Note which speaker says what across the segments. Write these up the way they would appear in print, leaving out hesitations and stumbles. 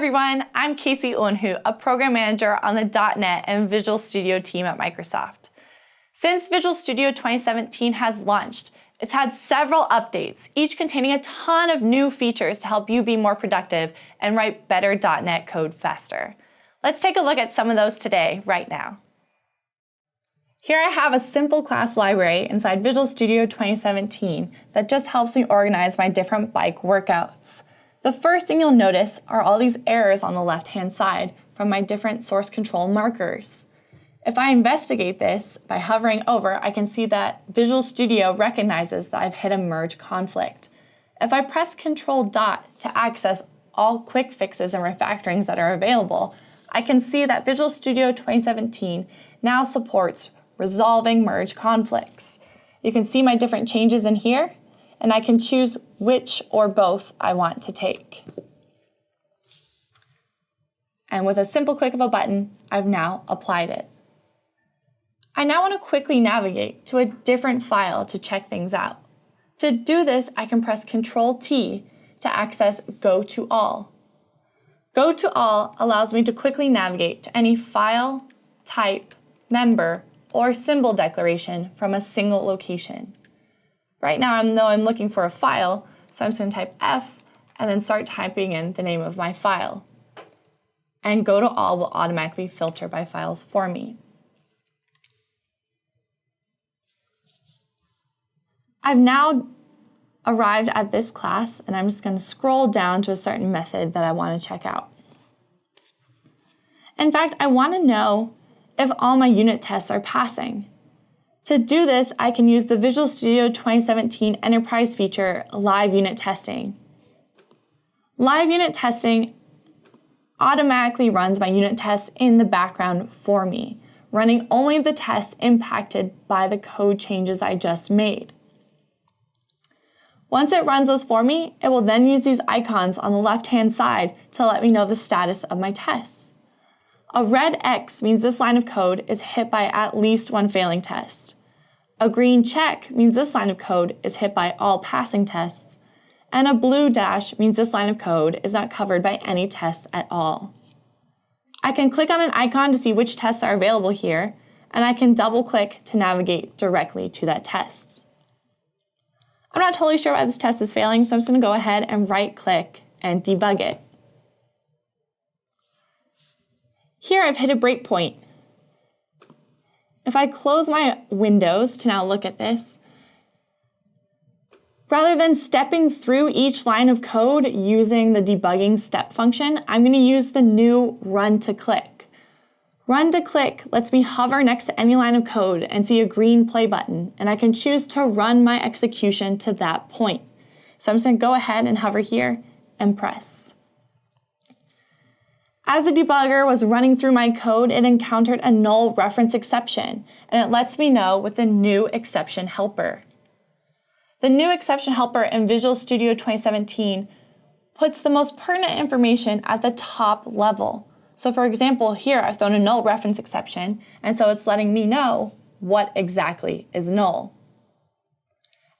Speaker 1: everyone, I'm Casey Unhu, a program manager on the .NET and Visual Studio team at Microsoft. Since Visual Studio 2017 has launched, it's had several updates, each containing a ton of new features to help you be more productive and write better .NET code faster. Let's take a look at some of those today, right now. Here I have a simple class library inside Visual Studio 2017 that just helps me organize my different bike workouts. The first thing you'll notice are all these errors on the left-hand side from my different source control markers. If I investigate this by hovering over, I can see that Visual Studio recognizes that I've hit a merge conflict. If I press Control Dot to access all quick fixes and refactorings that are available, I can see that Visual Studio 2017 now supports resolving merge conflicts. You can see my different changes in here, and I can choose which or both I want to take. And with a simple click of a button, I've now applied it. I now want to quickly navigate to a different file to check things out. To do this, I can press Control-T to access Go to All. Go to All allows me to quickly navigate to any file, type, member, or symbol declaration from a single location. Right now, I know I'm looking for a file, so I'm just going to type F and then start typing in the name of my file. And Go to All will automatically filter by files for me. I've now arrived at this class, and I'm just going to scroll down to a certain method that I want to check out. In fact, I want to know if all my unit tests are passing. To do this, I can use the Visual Studio 2017 Enterprise feature, Live Unit Testing. Live Unit Testing automatically runs my unit tests in the background for me, running only the tests impacted by the code changes I just made. Once it runs those for me, it will then use these icons on the left-hand side to let me know the status of my tests. A red X means this line of code is hit by at least one failing test. A green check means this line of code is hit by all passing tests. And a blue dash means this line of code is not covered by any tests at all. I can click on an icon to see which tests are available here, and I can double-click to navigate directly to that test. I'm not totally sure why this test is failing, so I'm just going to go ahead and right-click and debug it. Here I've hit a breakpoint. If I close my windows to now look at this, rather than stepping through each line of code using the debugging step function, I'm going to use the new Run to Click. Run to Click lets me hover next to any line of code and see a green play button, and I can choose to run my execution to that point. So I'm just going to go ahead and hover here and press. As the debugger was running through my code, it encountered a null reference exception, and it lets me know with the new exception helper. The new exception helper in Visual Studio 2017 puts the most pertinent information at the top level. So for example, here I've thrown a null reference exception, and so it's letting me know what exactly is null.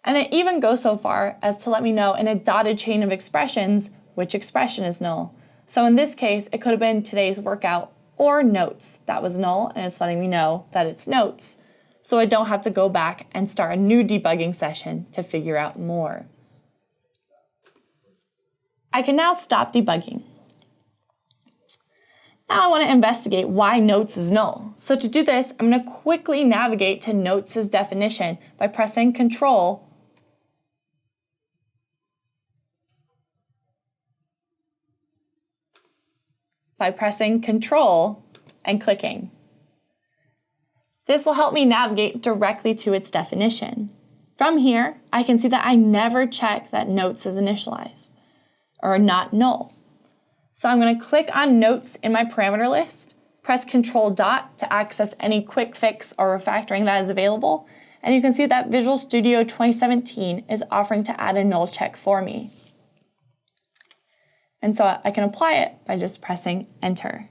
Speaker 1: And it even goes so far as to let me know in a dotted chain of expressions which expression is null. So in this case, it could have been today's workout or notes that was null, and it's letting me know that it's notes. So I don't have to go back and start a new debugging session to figure out more. I can now stop debugging. Now I want to investigate why notes is null. So to do this, I'm going to quickly navigate to notes' definition by pressing Control and clicking. This will help me navigate directly to its definition. From here, I can see that I never check that notes is initialized or not null. So I'm going to click on notes in my parameter list, press Control Dot to access any quick fix or refactoring that is available, and you can see that Visual Studio 2017 is offering to add a null check for me. And so I can apply it by just pressing Enter.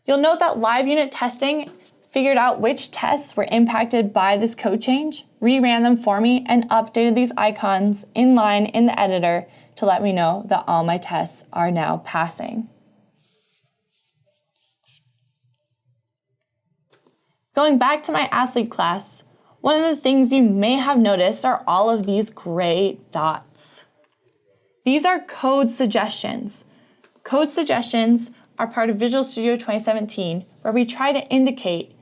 Speaker 1: You'll note that Live Unit Testing figured out which tests were impacted by this code change, reran them for me, and updated these icons in line in the editor to let me know that all my tests are now passing. Going back to my athlete class, one of the things you may have noticed are all of these gray dots. These are code suggestions. Code suggestions are part of Visual Studio 2017, where we try to indicate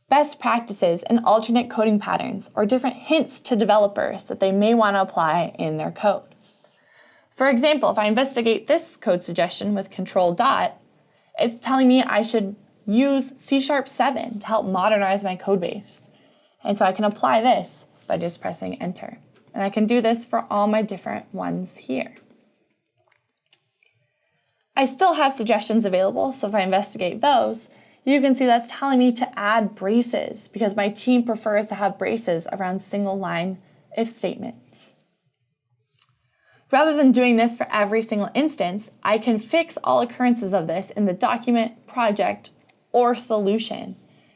Speaker 1: best practices and alternate coding patterns or different hints to developers that they may want to apply in their code. For example, if I investigate this code suggestion with control dot, it's telling me I should use C#7 to help modernize my code base. And so I can apply this by just pressing enter. And I can do this for all my different ones here. I still have suggestions available, so if I investigate those, you can see that's telling me to add braces because my team prefers to have braces around single line if statements. Rather than doing this for every single instance, I can fix all occurrences of this in the document, project, or solution.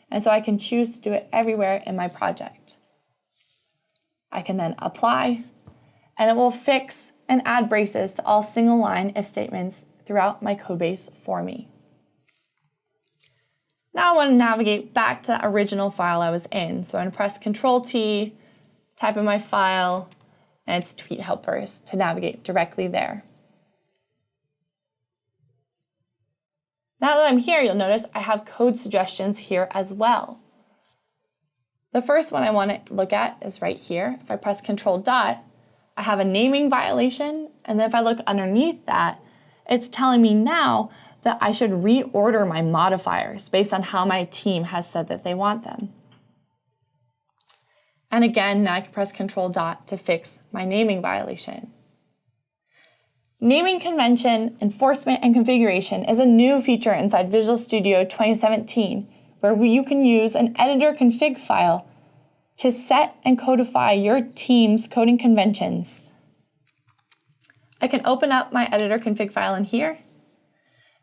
Speaker 1: And so I can choose to do it everywhere in my project. I can then apply, and it will fix and add braces to all single line if statements throughout my codebase for me. Now I want to navigate back to the original file I was in. So I'm going to press Control-T, type in my file, and it's Tweet Helpers to navigate directly there. Now that I'm here, you'll notice I have code suggestions here as well. The first one I want to look at is right here. If I press Control dot, I have a naming violation, and then if I look underneath that, it's telling me now that I should reorder my modifiers based on how my team has said that they want them. And again, now I can press Control dot to fix my naming violation. Naming convention, enforcement, and configuration is a new feature inside Visual Studio 2017, where you can use an editor config file to set and codify your team's coding conventions. I can open up my editor config file in here,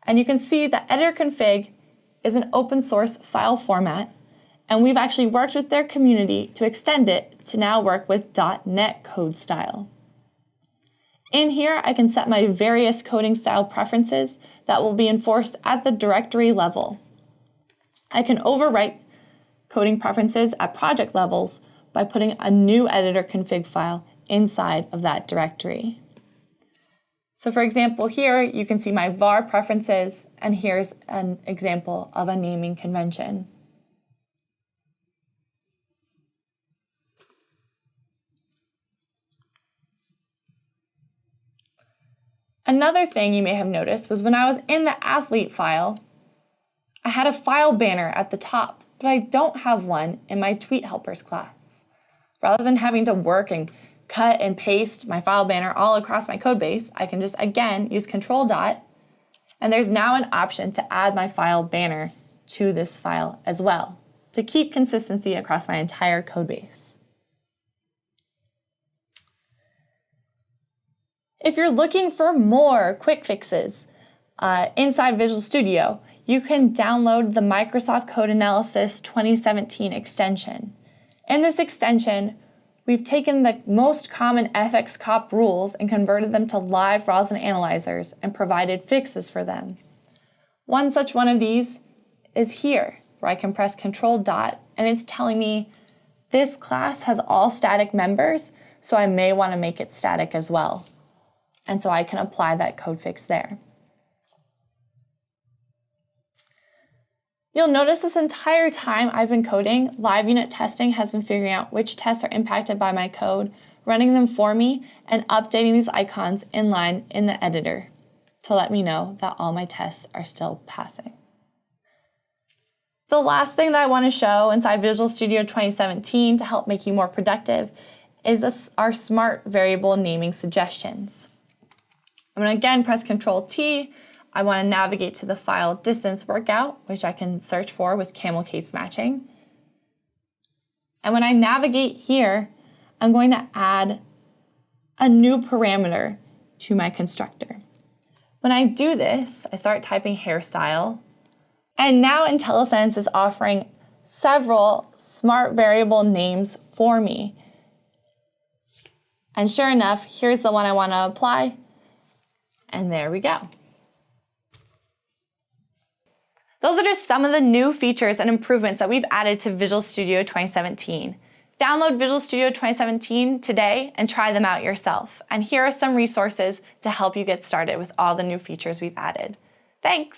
Speaker 1: and you can see that editor config is an open source file format, and we've actually worked with their community to extend it to now work with .NET code style. In here, I can set my various coding style preferences that will be enforced at the directory level. I can overwrite coding preferences at project levels by putting a new editor config file inside of that directory. So for example, here you can see my var preferences, and here's an example of a naming convention. Another thing you may have noticed was when I was in the athlete file, I had a file banner at the top, but I don't have one in my Tweet Helpers class. Rather than having to work and cut and paste my file banner all across my code base, I can just, again, use Control dot, and there's now an option to add my file banner to this file as well, to keep consistency across my entire code base. If you're looking for more quick fixes inside Visual Studio, you can download the Microsoft Code Analysis 2017 extension. In this extension, we've taken the most common FXCOP rules and converted them to live Roslyn analyzers and provided fixes for them. One such one of these is here, where I can press Control dot, and it's telling me this class has all static members, so I may want to make it static as well. And so I can apply that code fix there. You'll notice this entire time I've been coding, live unit testing has been figuring out which tests are impacted by my code, running them for me, and updating these icons inline in the editor to let me know that all my tests are still passing. The last thing that I want to show inside Visual Studio 2017 to help make you more productive is our smart variable naming suggestions. I'm going to again press Control-T. I want to navigate to the file distance workout, which I can search for with camel case matching. And when I navigate here, I'm going to add a new parameter to my constructor. When I do this, I start typing hairstyle, and now IntelliSense is offering several smart variable names for me. And sure enough, here's the one I want to apply. And there we go. Those are just some of the new features and improvements that we've added to Visual Studio 2017. Download Visual Studio 2017 today and try them out yourself. And here are some resources to help you get started with all the new features we've added. Thanks!